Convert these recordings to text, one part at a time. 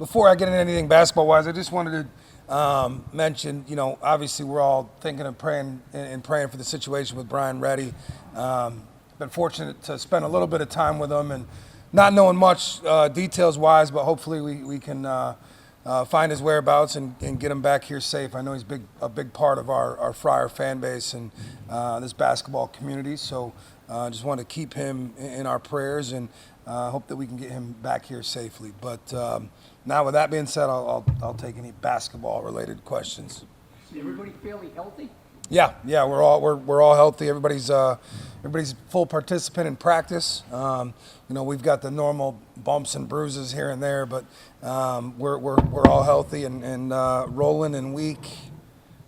before I get into anything basketball-wise, I just wanted to mention, obviously we're all thinking of praying and praying for the situation with Brian Reddy. Been fortunate to spend a little bit of time with him and not knowing much details-wise, but hopefully we can find his whereabouts and get him back here safe. I know he's a big part of our Friar fan base and this basketball community, so just want to keep him in our prayers and hope that we can get him back here safely. But now with that being said, I'll take any basketball-related questions. Is everybody fairly healthy? Yeah, we're all healthy. Everybody's full participant in practice. We've got the normal bumps and bruises here and there, but we're all healthy and rolling in week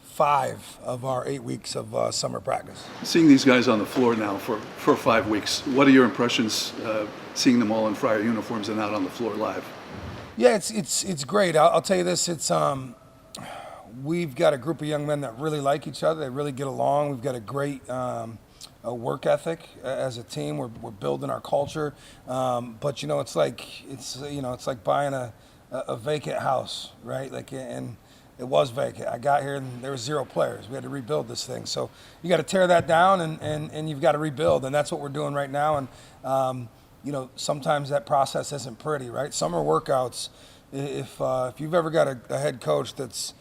5 of our 8 weeks of summer practice. Seeing these guys on the floor now for 5 weeks, what are your impressions seeing them all in Friar uniforms and out on the floor live? Yeah, it's great. I'll tell you this. We've got a group of young men that really like each other. They really get along. We've got a great work ethic as a team. We're building our culture. But it's like buying a vacant house, right? And it was vacant. I got here and there was 0 players. We had to rebuild this thing. So you got to tear that down and you've got to rebuild. And that's what we're doing right now. And sometimes that process isn't pretty, right? Summer workouts. If you've ever got a head coach that's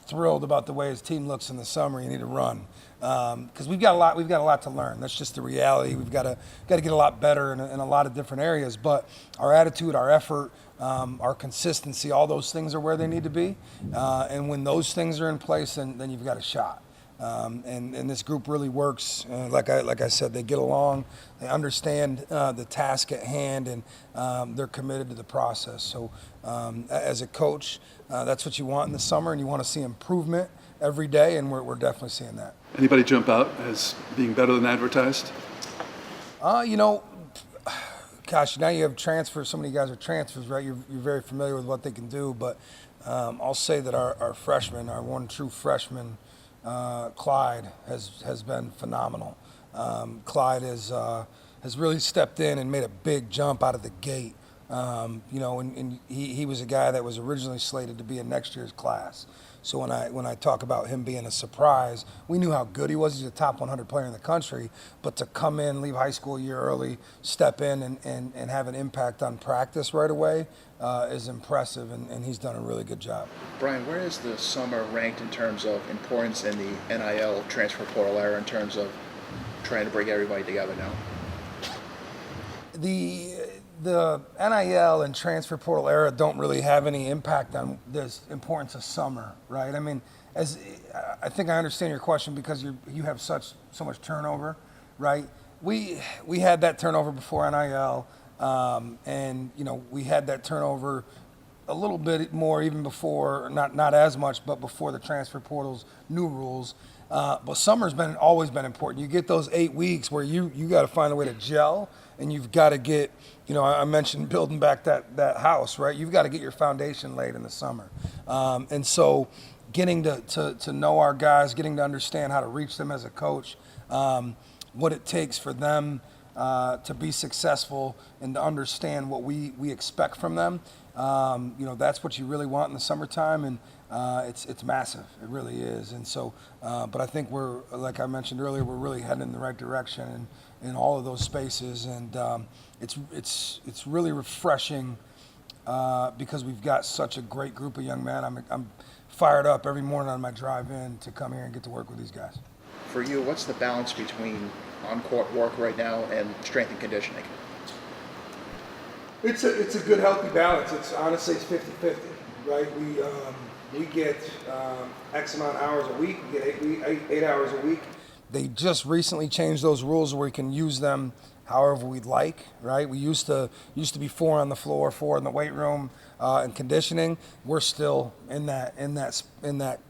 thrilled about the way his team looks in the summer, you need to run, because we've got a lot to learn. That's just the reality. We've got to get a lot better in a lot of different areas, but our attitude, our effort, our consistency, all those things are where they need to be, and when those things are in place, then you've got a shot. And this group really works. Like I said, they get along, they understand the task at hand, and they're committed to the process. So as a coach, that's what you want in the summer, and you want to see improvement every day, and we're definitely seeing that. Anybody jump out as being better than advertised? Gosh, now you have transfers. So many guys are transfers, right? You're very familiar with what they can do, but I'll say that our freshman, our one true freshman, Clyde has been phenomenal. Clyde has really stepped in and made a big jump out of the gate. And he was a guy that was originally slated to be in next year's class. So when I talk about him being a surprise, we knew how good he was. He's a top 100 player in the country, but to come in, leave high school a year early, step in and have an impact on practice right away is impressive, and he's done a really good job. Brian, where is the summer ranked in terms of importance in the NIL transfer portal era in terms of trying to bring everybody together now? The NIL and transfer portal era don't really have any impact on the importance of summer, right? I mean, I think I understand your question because you have so much turnover, right? We had that turnover before NIL, and we had that turnover a little bit more even before, not as much, but before the transfer portal's new rules. But summer's always been important. You get those 8 weeks where you got to find a way to gel, and you've got to get, I mentioned building back that house, right? You've got to get your foundation laid in the summer. And so getting to know our guys, getting to understand how to reach them as a coach, what it takes for them to be successful and to understand what we expect from them. That's what you really want in the summertime, and it's massive. It really is. And so, but I think we're, like I mentioned earlier, we're really heading in the right direction in all of those spaces, and it's really refreshing because we've got such a great group of young men. I'm fired up every morning on my drive in to come here and get to work with these guys. For you, what's the balance between on-court work right now and strength and conditioning? It's a good, healthy balance. Honestly, it's 50-50, right? We get X amount of hours a week. We get 8 hours a week. They just recently changed those rules where we can use them however we'd like, right? We used to be 4 on the floor, 4 in the weight room, and conditioning. We're still in that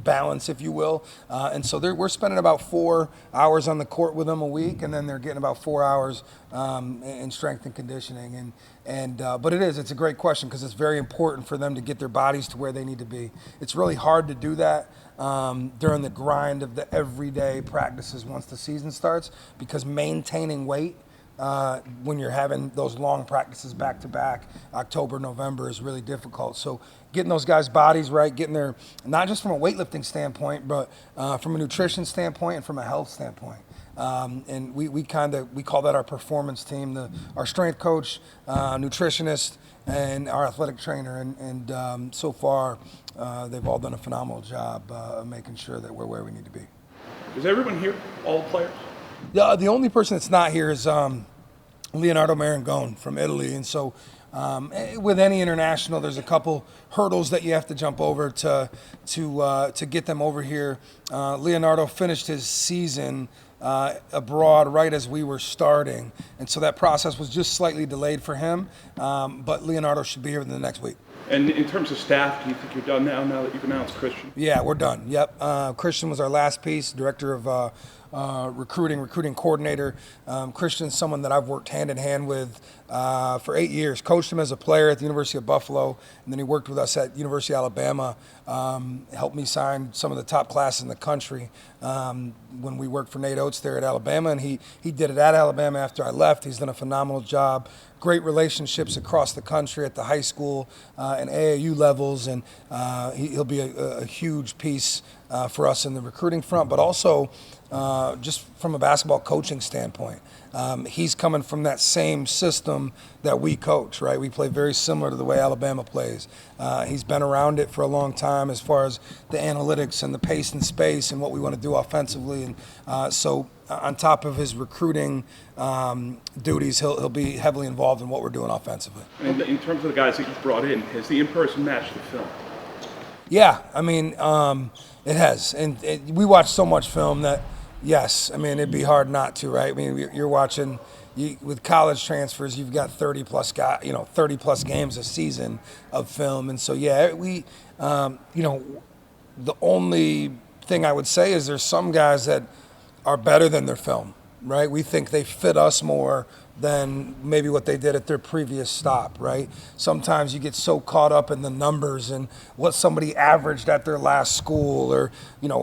balance, if you will, and so we're spending about 4 hours on the court with them a week, and then they're getting about 4 hours in strength and conditioning. But it's a great question because it's very important for them to get their bodies to where they need to be. It's really hard to do that during the grind of the everyday practices once the season starts, because maintaining weight when you're having those long practices back to back. October, November is really difficult. So getting those guys' bodies right, getting their, not just from a weightlifting standpoint, but from a nutrition standpoint and from a health standpoint. And we call that our performance team, our strength coach, nutritionist, and our athletic trainer. And so far, they've all done a phenomenal job of making sure that we're where we need to be. Is everyone here, all the players? The only person that's not here is Leonardo Marangone from Italy. And so with any international, there's a couple hurdles that you have to jump over to get them over here. Leonardo finished his season abroad right as we were starting. And so that process was just slightly delayed for him. But Leonardo should be here within the next week. And in terms of staff, do you think you're done now that you've announced Christian? Yeah, we're done. Yep. Christian was our last piece, director of recruiting coordinator. Christian's someone that I've worked hand in hand with for 8 years. Coached him as a player at the University of Buffalo, and then he worked with us at University of Alabama. Helped me sign some of the top classes in the country when we worked for Nate Oates there at Alabama, and he did it at Alabama after I left. He's done a phenomenal job. Great relationships across the country at the high school and AAU levels, and he'll be a huge piece for us in the recruiting front, but also just from a basketball coaching standpoint. He's coming from that same system that we coach, right? We play very similar to the way Alabama plays. He's been around it for a long time as far as the analytics and the pace and space and what we want to do offensively. And so on top of his recruiting duties, he'll be heavily involved in what we're doing offensively. And in terms of the guys that you brought in, has the in-person matched the film? Yeah, I mean, it has. And we watch so much film that, yes, I mean, it'd be hard not to, right? I mean, you're watching, with college transfers, you've got 30 plus games a season of film. And so, yeah, the only thing I would say is there's some guys that are better than their film, right? We think they fit us more than maybe what they did at their previous stop, right? Sometimes you get so caught up in the numbers and what somebody averaged at their last school, or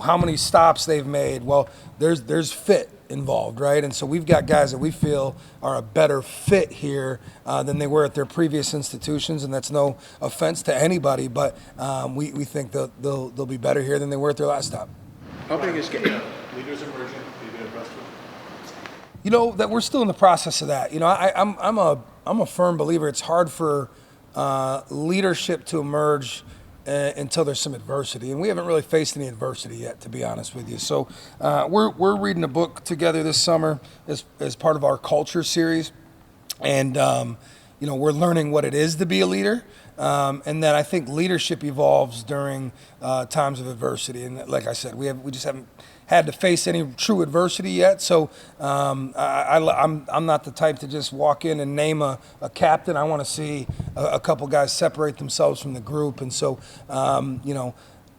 how many stops they've made. Well, there's fit involved, right? And so we've got guys that we feel are a better fit here than they were at their previous institutions, and that's no offense to anybody, but we think they'll be better here than they were at their last stop. How big is getting? Leaders emerging, you've been impressed with? That we're still in the process of that. I'm a firm believer. It's hard for leadership to emerge until there's some adversity, and we haven't really faced any adversity yet, to be honest with you. So we're reading a book together this summer as part of our culture series, and we're learning what it is to be a leader. And then I think leadership evolves during times of adversity. And like I said, we just haven't had to face any true adversity yet. So I'm not the type to just walk in and name a captain. I want to see a couple guys separate themselves from the group. And so,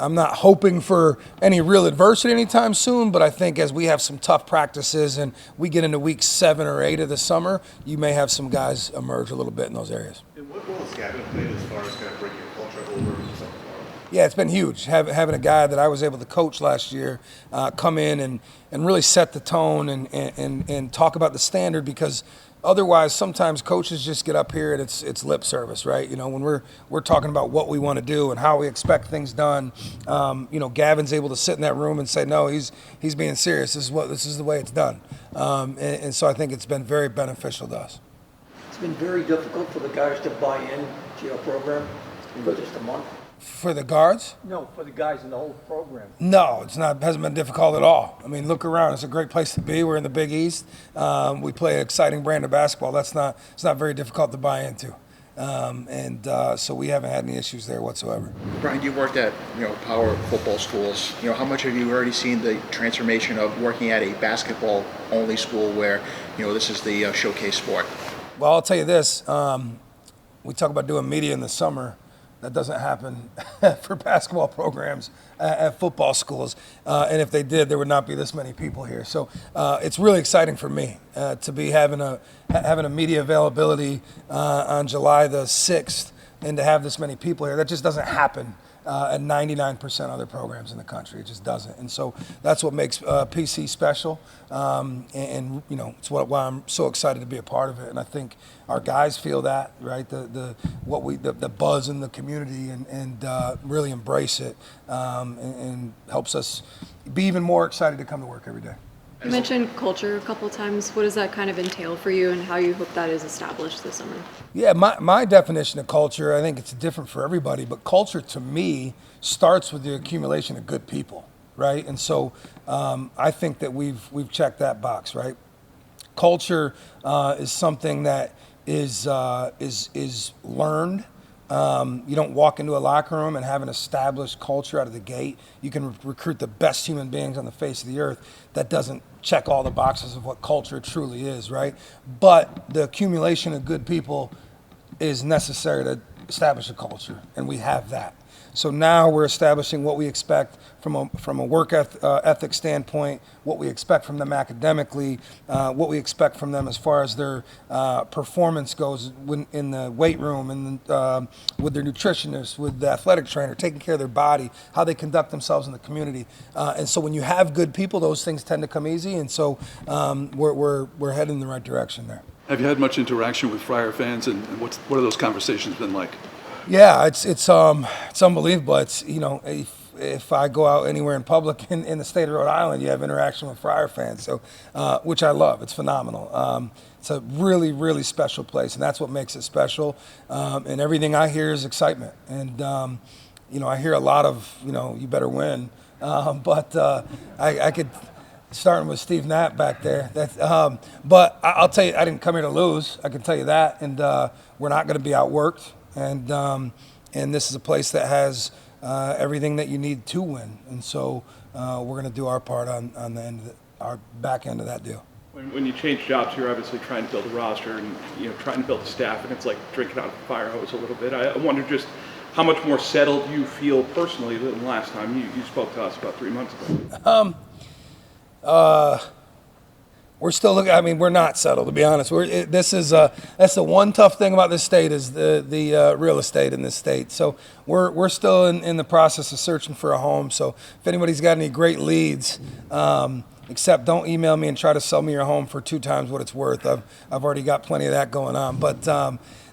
I'm not hoping for any real adversity anytime soon, but I think as we have some tough practices and we get into week 7 or 8 of the summer, you may have some guys emerge a little bit in those areas. And what role has Gavin played as far as kind of bringing your culture over to something? Yeah, it's been huge having a guy that I was able to coach last year come in and really set the tone and talk about the standard, because otherwise sometimes coaches just get up here and it's lip service, right? When we're talking about what we want to do and how we expect things done, Gavin's able to sit in that room and say, no, he's being serious. This is the way it's done. And so I think it's been very beneficial to us. It's been very difficult for the guys to buy in to your program in just a month. For the guards? No, for the guys in the whole program. No, hasn't been difficult at all. I mean, look around. It's a great place to be. We're in the Big East. We play an exciting brand of basketball. It's not very difficult to buy into. So we haven't had any issues there whatsoever. Bryan, you worked at power football schools. How much have you already seen the transformation of working at a basketball only school where this is the showcase sport? Well, I'll tell you this. We talk about doing media in the summer. That doesn't happen for basketball programs at football schools. And if they did, there would not be this many people here. So it's really exciting for me to be having a media availability on July the 6th and to have this many people here. That just doesn't happen at 99% other programs in the country. It just doesn't. And so that's what makes PC special. And you know, it's why I'm so excited to be a part of it. And I think our guys feel that, right? The buzz in the community and really embrace it, and helps us be even more excited to come to work every day. You mentioned culture a couple times. What does that kind of entail for you, and how you hope that is established this summer? Yeah, my definition of culture, I think it's different for everybody, but culture to me starts with the accumulation of good people, right? And so I think that we've checked that box, right? Culture is something that is learned. You don't walk into a locker room and have an established culture out of the gate. You can recruit the best human beings on the face of the earth. That doesn't check all the boxes of what culture truly is, right? But the accumulation of good people is necessary to establish a culture, and we have that. So now we're establishing what we expect from a work ethic standpoint, what we expect from them academically, what we expect from them as far as their performance goes in the weight room and with their nutritionist, with the athletic trainer, taking care of their body, how they conduct themselves in the community. And so when you have good people, those things tend to come easy. And so we're heading in the right direction there. Have you had much interaction with Friar fans, and what have those conversations been like? Yeah, it's unbelievable. It's, you know, if I go out anywhere in public in the state of Rhode Island, you have interaction with Friar fans, so which I love. It's phenomenal. It's a really, really special place, and that's what makes it special. And everything I hear is excitement. And you know, I hear a lot of, you know, you better win. But I could, starting with Steve Knapp back there. But I'll tell you, I didn't come here to lose. I can tell you that. And we're not going to be outworked. And this is a place that has everything that you need to win. And so we're going to do our part on the end of our back end of that deal. When you change jobs, you're obviously trying to build a roster and, you know, trying to build a staff, and it's like drinking out of a fire hose a little bit. I wonder just how much more settled you feel personally than last time you spoke to us about 3 months ago. We're still looking. I mean, we're not settled, to be honest. That's the one tough thing about this state is the real estate in this state. So we're still in the process of searching for a home. So if anybody's got any great leads, except don't email me and try to sell me your home for 2 times what it's worth. I've already got plenty of that going on. But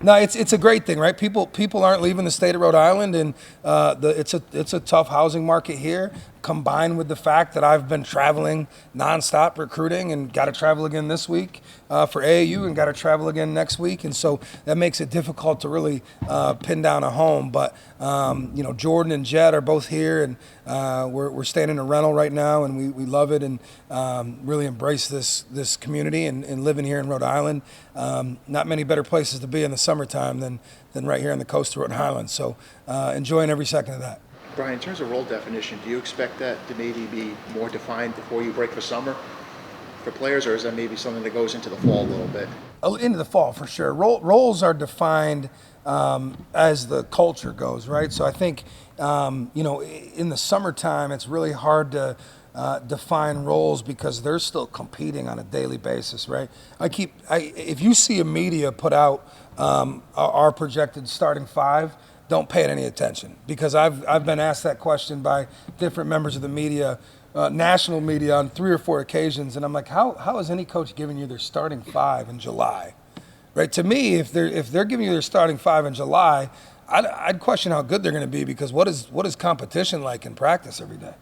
no, it's a great thing, right? People aren't leaving the state of Rhode Island, and it's a tough housing market here, combined with the fact that I've been traveling nonstop recruiting and got to travel again this week for AAU and got to travel again next week. And so that makes it difficult to really pin down a home. But, you know, Jordan and Jed are both here, and we're staying in a rental right now, and we love it and really embrace this community and living here in Rhode Island. Not many better places to be in the summertime than right here on the coast of Rhode Island. So enjoying every second of that. Bryan, in terms of role definition, do you expect that to maybe be more defined before you break for summer for players, or is that maybe something that goes into the fall a little bit? Into the fall, for sure. Roles are defined as the culture goes, right? So I think, you know, in the summertime, it's really hard to define roles because they're still competing on a daily basis, right? If you see a media put out our projected starting 5, don't pay it any attention, because I've been asked that question by different members of the media, national media, on 3 or 4 occasions, and I'm like, how is any coach giving you their starting 5 in July? Right? To me, if they're giving you their starting 5 in July, I'd question how good they're going to be, because what is competition like in practice every day?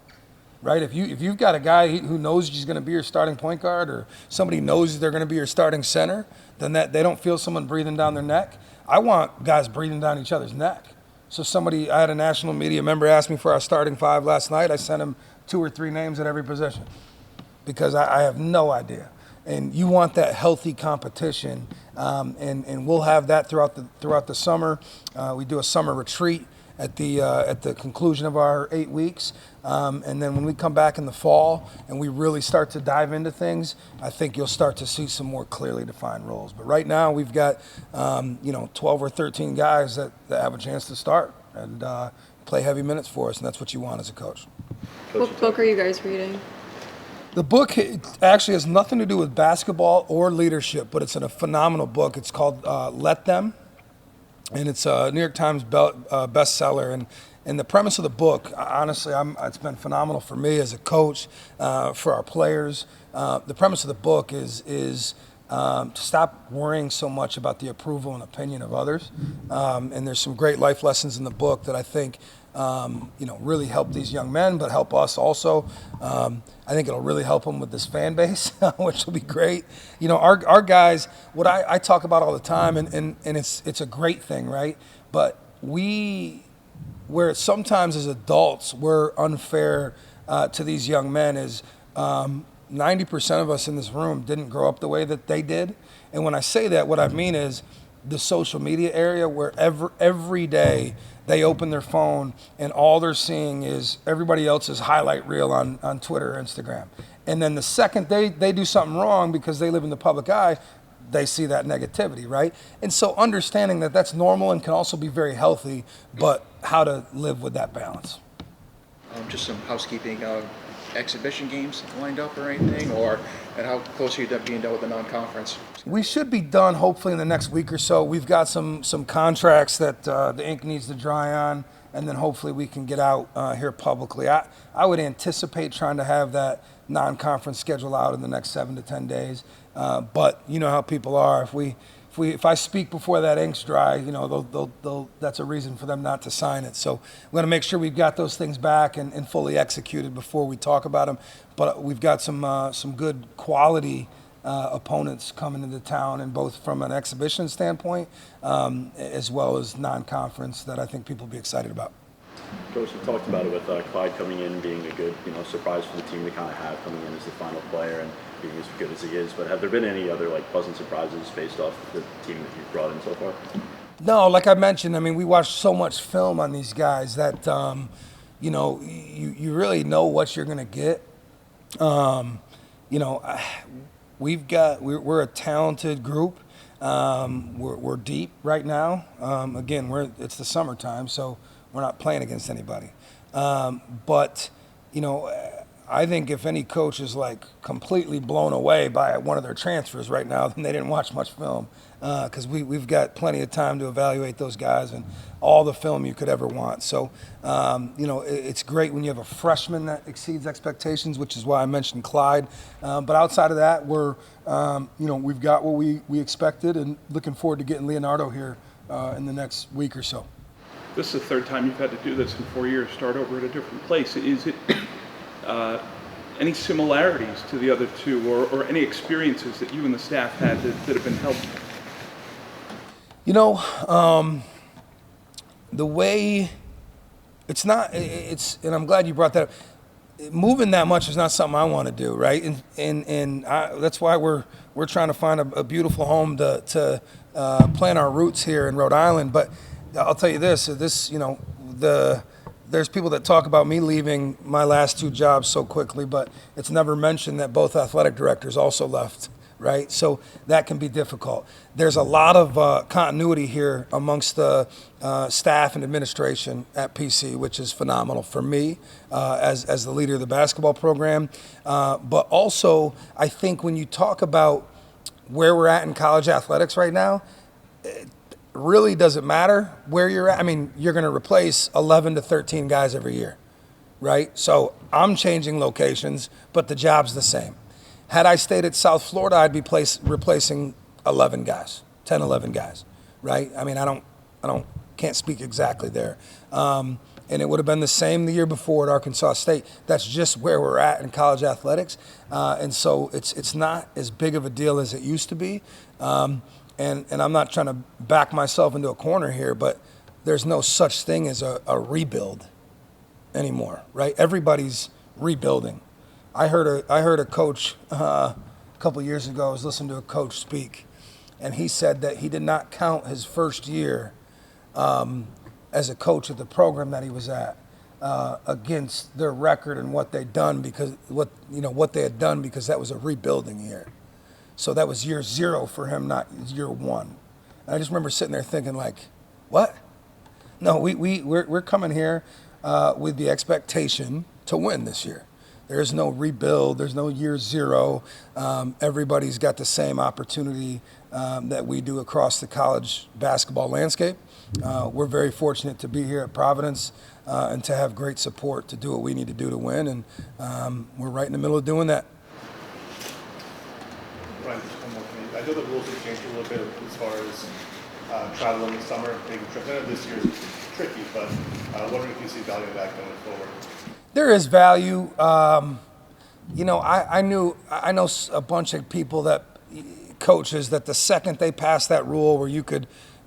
Right? If you've got a guy who knows he's going to be your starting point guard, or somebody knows they're going to be your starting center, then that they don't feel someone breathing down their neck. I want guys breathing down each other's neck. So I had a national media member ask me for our starting 5 last night. I sent him 2 or 3 names at every position, because I have no idea. And you want that healthy competition, and we'll have that throughout the summer. We do a summer retreat at the conclusion of our 8 weeks, and then when we come back in the fall and we really start to dive into things, I think you'll start to see some more clearly defined roles. But right now we've got 12 or 13 guys that have a chance to start and play heavy minutes for us, and that's what you want as a coach. What book are you guys reading? The book actually has nothing to do with basketball or leadership, but it's a phenomenal book. It's called Let Them. and it's a New York Times bestseller. And the premise of the book, honestly, it's been phenomenal for me as a coach, for our players. The premise of the book is to stop worrying so much about the approval and opinion of others. And there's some great life lessons in the book that I think really help these young men, but help us also. I think it'll really help them with this fan base, which will be great. Our guys, what I talk about all the time, and it's a great thing, right? But where sometimes as adults we're unfair to these young men is 90% of us in this room didn't grow up the way that they did. And when I say that, what I mean is the social media area where every day they open their phone and all they're seeing is everybody else's highlight reel on Twitter or Instagram. And then the second they do something wrong because they live in the public eye, they see that negativity, right? And so understanding that that's normal and can also be very healthy, but how to live with that balance. Just some housekeeping, exhibition games lined up or anything, and how close are you to being done with the non-conference? We should be done hopefully in the next week or so. We've got some contracts that the ink needs to dry on, and then hopefully we can get out here publicly. I would anticipate trying to have that non-conference schedule out in the next 7 to 10 days. But you know how people are. If I speak before that ink's dry, that's a reason for them not to sign it. So we're going to make sure we've got those things back and fully executed before we talk about them. But we've got some good quality opponents coming into town, and both from an exhibition standpoint as well as non-conference that I think people will be excited about. Coach, you talked about it with Clyde coming in, being a good, surprise for the team to kind of have coming in as the final player and being as good as he is. But have there been any other pleasant surprises based off the team that you've brought in so far? No, like I mentioned, we watched so much film on these guys that you really know what you're going to get. We're a talented group. We're deep right now. Again, it's the summertime, so we're not playing against anybody. But I think if any coach is completely blown away by one of their transfers right now, then they didn't watch much film, because we've got plenty of time to evaluate those guys and all the film you could ever want. So, it's great when you have a freshman that exceeds expectations, which is why I mentioned Clyde. But outside of that, we've got what we expected, and looking forward to getting Leonardo here in the next week or so. This is the third time you've had to do this in 4 years, start over at a different place. Is it any similarities to the other two, or any experiences that you and the staff had that have been helpful? The way and I'm glad you brought that up. Moving that much is not something I want to do, right? And that's why we're trying to find a beautiful home to plant our roots here in Rhode Island. But I'll tell you this, there's people that talk about me leaving my last two jobs so quickly, but it's never mentioned that both athletic directors also left, right? So that can be difficult. There's a lot of continuity here amongst the staff and administration at PC, which is phenomenal for me as the leader of the basketball program. But also, I think when you talk about where we're at in college athletics right now, really doesn't matter where you're at. You're going to replace 11 to 13 guys every year, right? So I'm changing locations, but the job's the same. Had I stayed at South Florida, I'd be replacing 11 guys, 10, 11 guys, right? Can't speak exactly there. And it would have been the same the year before at Arkansas State. That's just where we're at in college athletics. And so it's not as big of a deal as it used to be. And I'm not trying to back myself into a corner here, but there's no such thing as a rebuild anymore, right? Everybody's rebuilding. I heard a coach a couple of years ago. I was listening to a coach speak, and he said that he did not count his first year as a coach at the program that he was at against their record and what they'd done because what they had done, because that was a rebuilding year. So that was year zero for him, not year one. And I just remember sitting there thinking, what? No, we're coming here with the expectation to win this year. There's no rebuild. There's no year zero. Everybody's got the same opportunity that we do across the college basketball landscape. We're very fortunate to be here at Providence and to have great support to do what we need to do to win, and we're right in the middle of doing that. Ryan, just one more thing. I know the rules have changed a little bit as far as travel in the summer, taking trips. I know this year's tricky, but wondering if you see value in that going forward. There is value. You know, I know a bunch of people that coaches that the second they passed that rule where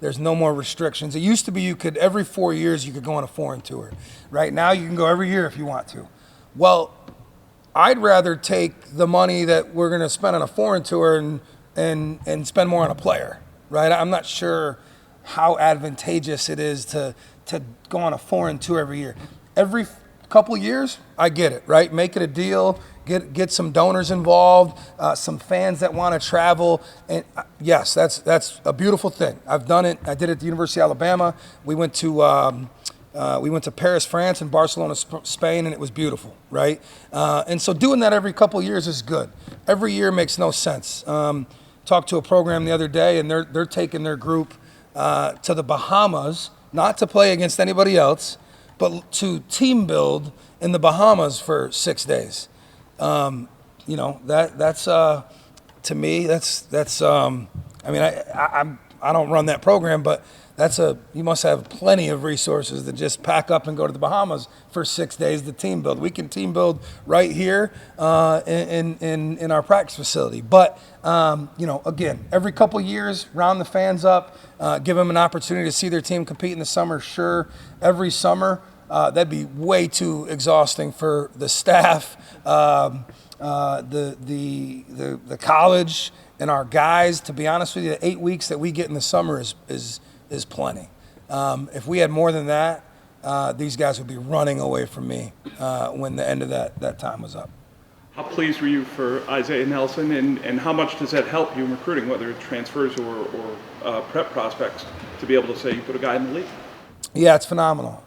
there's no more restrictions. It used to be you could every 4 years you could go on a foreign tour. Right now you can go every year if you want to. Well, I'd rather take the money that we're going to spend on a foreign tour and spend more on a player, right? I'm not sure how advantageous it is to go on a foreign tour every year. Every couple years, I get it, right? Make it a deal, get some donors involved, some fans that want to travel, and yes, that's a beautiful thing. I've done it. I did it at the University of Alabama. We went to Paris, France, and Barcelona, Spain, and it was beautiful, right? And so doing that every couple years is good. Every year makes no sense. Talked to a program the other day, and they're taking their group to the Bahamas, not to play against anybody else, but to team build in the Bahamas for 6 days. You know, that's to me, that's I mean, I don't run that program, but you must have plenty of resources to just pack up and go to the Bahamas for 6 days to team build. We can team build right here in our practice facility. But, you know, again, every couple years, round the fans up, give them an opportunity to see their team compete in the summer, sure. Every summer, that'd be way too exhausting for the staff, the college, and our guys. To be honest with you, the 8 weeks that we get in the summer is plenty. If we had more than that, these guys would be running away from me when the end of that time was up. How pleased were you for Isaiah Nelson, and how much does that help you in recruiting, whether it's transfers or prep prospects, to be able to say you put a guy in the league? Yeah, it's phenomenal.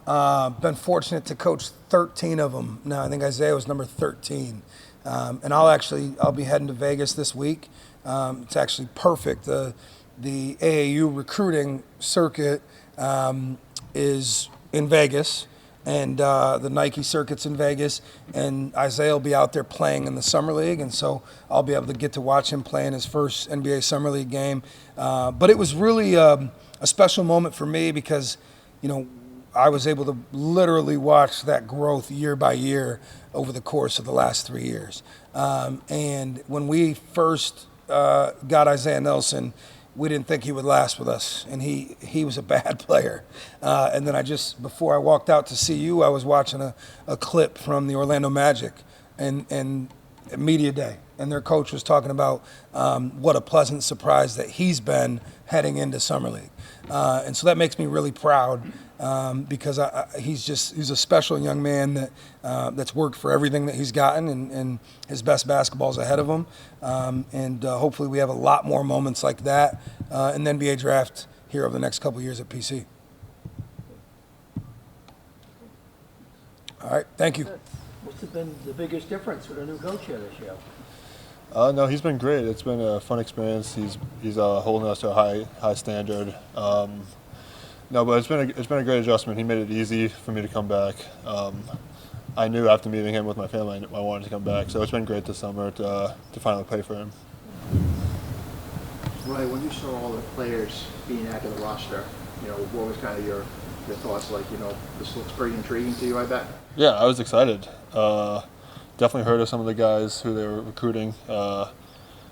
Been fortunate to coach 13 of them. Now, I think Isaiah was number 13. And I'll be heading to Vegas this week. It's actually perfect. The AAU recruiting circuit is in Vegas, and the Nike circuit's in Vegas, and Isaiah will be out there playing in the Summer League, and so I'll be able to get to watch him play in his first NBA Summer League game. But it was really a special moment for me because, you know, I was able to literally watch that growth year by year over the course of the last 3 years. And when we first got Isaiah Nelson, we didn't think he would last with us, and he was a bad player. And then before I walked out to see you, I was watching a clip from the Orlando Magic and media day, and their coach was talking about what a pleasant surprise that he's been heading into Summer League. And so that makes me really proud because he's a special young man that's worked for everything that he's gotten, and his best basketball is ahead of him. And hopefully we have a lot more moments like that in the NBA draft here over the next couple of years at PC. All right, thank you. What's been the biggest difference with a new coach here this year? No, he's been great. It's been a fun experience. He's holding us to a high standard. No, but it's been a great adjustment. He made it easy for me to come back. I knew after meeting him with my family I wanted to come back, so it's been great this summer to finally play for him. Ryan, when you saw all the players being added to the roster, you know, what was kind of your thoughts? Like, you know, this looks pretty intriguing to you, I bet. Yeah, I was excited. Definitely heard of some of the guys who they were recruiting.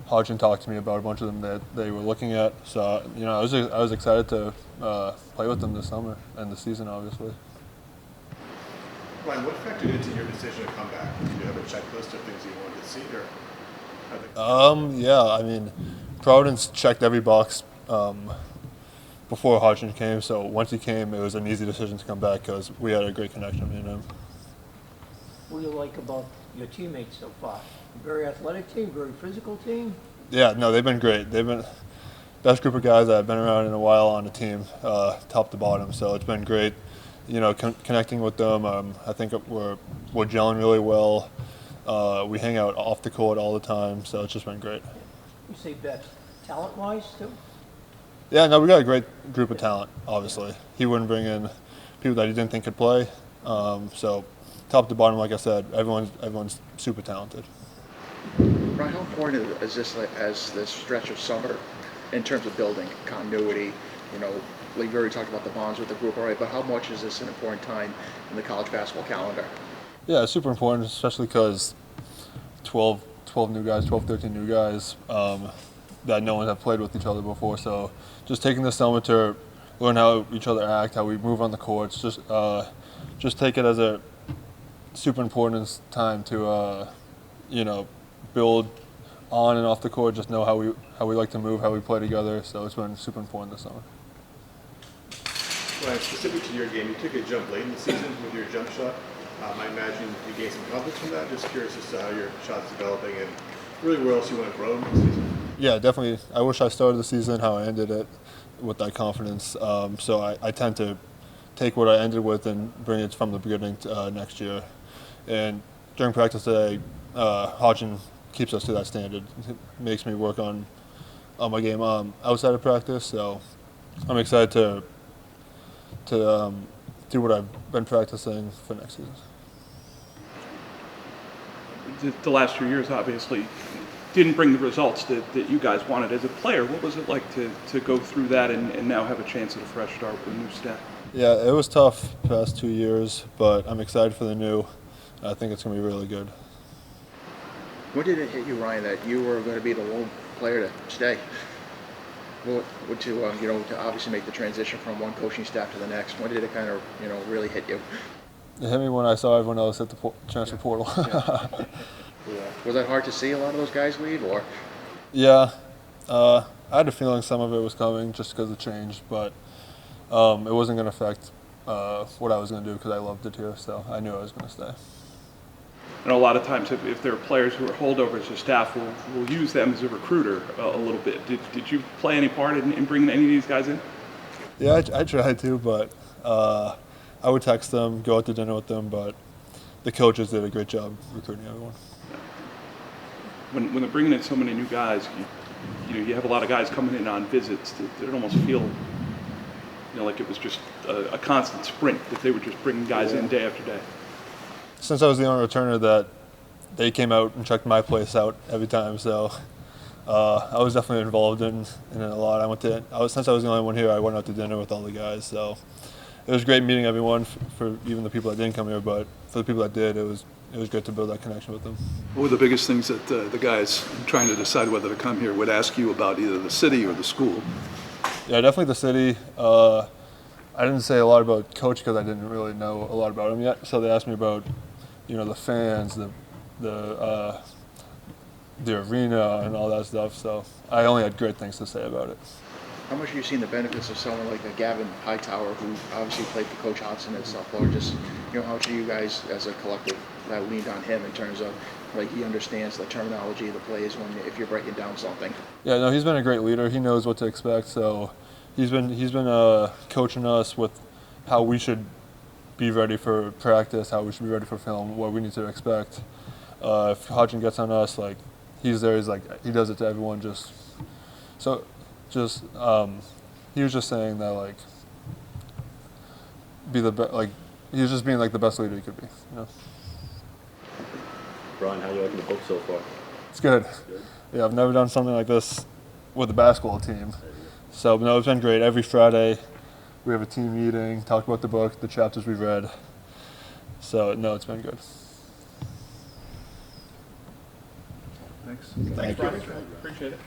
Hodgson talked to me about a bunch of them that they were looking at. So, you know, I was excited to play with them this summer and the season, obviously. Ryan, what factored into your decision to come back? Did you have a checklist of things you wanted to see, or? Yeah, I mean, Providence checked every box before Hodgson came. So once he came, it was an easy decision to come back because we had a great connection, me and him. What do you like about your teammates so far? Very athletic team, very physical team? Yeah, no, they've been great. They've been best group of guys that I've been around in a while on the team, top to bottom. So it's been great, you know, connecting with them. I think we're gelling really well. We hang out off the court all the time, so it's just been great. You say best talent-wise too? Yeah, no, we got a great group of talent. Obviously, he wouldn't bring in people that he didn't think could play. So, top to bottom, like I said, everyone's super talented. Brian, how important is this as this stretch of summer in terms of building continuity? You know, like we already talked about the bonds with the group already, but how much is this an important time in the college basketball calendar? Yeah, it's super important, especially because 12 new guys, 12, 13 new guys that no one have played with each other before. So just taking this summer to learn how each other act, how we move on the courts, just take it as a super important time to, build on and off the court, just know how we like to move, how we play together. So it's been super important this summer. Ryan, specific to your game, you took a jump late in the season with your jump shot. I imagine you gained some confidence from that. Just curious as to how your shot's developing and really where else you want to grow this season. Yeah, definitely. I wish I started the season how I ended it with that confidence. So I tend to take what I ended with and bring it from the beginning to, next year. And during practice today, Hodgson keeps us to that standard. It makes me work on my game outside of practice. So I'm excited to do what I've been practicing for next season. The last few years obviously didn't bring the results that you guys wanted as a player. What was it like to go through that and now have a chance at a fresh start with a new staff? Yeah, it was tough the past 2 years, but I'm excited for the new. I think it's going to be really good. When did it hit you, Ryan, that you were going to be the lone player to stay? To obviously make the transition from one coaching staff to the next. When did it kind of, really hit you? It hit me when I saw everyone else hit the transfer portal. Was that hard to see a lot of those guys leave, or? Yeah, I had a feeling some of it was coming just because of change, but it wasn't going to affect what I was going to do because I loved it here, so I knew I was going to stay. And a lot of times, if there are players who are holdovers, the staff will use them as a recruiter a little bit. Did you play any part in bringing any of these guys in? Yeah, I tried to, but I would text them, go out to dinner with them, but the coaches did a great job recruiting everyone. When they're bringing in so many new guys, you have a lot of guys coming in on visits. Did it almost feel like it was just a constant sprint, that they were just bringing guys in day after day? Since I was the only returner, that they came out and checked my place out every time, so I was definitely involved in it a lot. Since I was the only one here, I went out to dinner with all the guys, so it was great meeting everyone, for even the people that didn't come here, but for the people that did, it was good to build that connection with them. What were the biggest things that the guys trying to decide whether to come here would ask you about, either the city or the school? Yeah, definitely the city. I didn't say a lot about Coach because I didn't really know a lot about him yet, so they asked me about the fans, the arena, and all that stuff. So I only had great things to say about it. How much have you seen the benefits of someone like a Gavin Hightower, who obviously played for Coach Hodgson at South Florida? Just, how much of you guys as a collective that leaned on him in terms of, he understands the terminology of the plays if you're breaking down something? Yeah, no, he's been a great leader. He knows what to expect. So he's been coaching us with how we should be ready for practice, how we should be ready for film, what we need to expect. If Hodgson gets on us, he's there. He's he does it to everyone. He was just saying that he was just being the best leader he could be. Brian, how are you liking the book so far? It's good. Yeah, I've never done something like this with a basketball team. So no, it's been great. Every Friday we have a team meeting, talk about the book, the chapters we've read. So no, it's been good. Thanks. Thanks, Brian. Appreciate it.